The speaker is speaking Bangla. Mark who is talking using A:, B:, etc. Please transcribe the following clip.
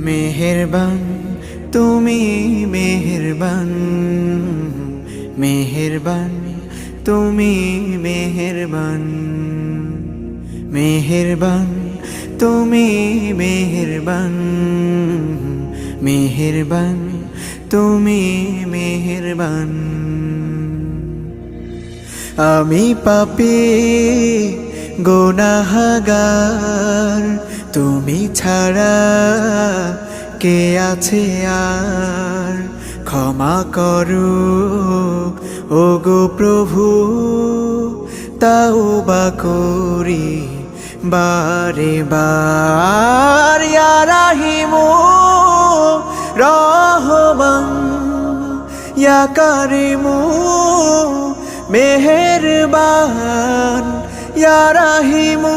A: মেহেরবান তুমি মেহেরবান, মেহেরবান তুমি মেহেরবান, মেহেরবান তুমি মেহেরবান, মেহেরবান তুমি মেহেরবান। আমি পাপী গুনাহগার, তুমি ছাড়া কে আছে আর? ক্ষমা করো ওগো প্রভু, তাওবা করি বারে বার। ইয়া রাহিমু রহমান, ইয়া কারিমু মেহেরবান, ইয়া রাহিমু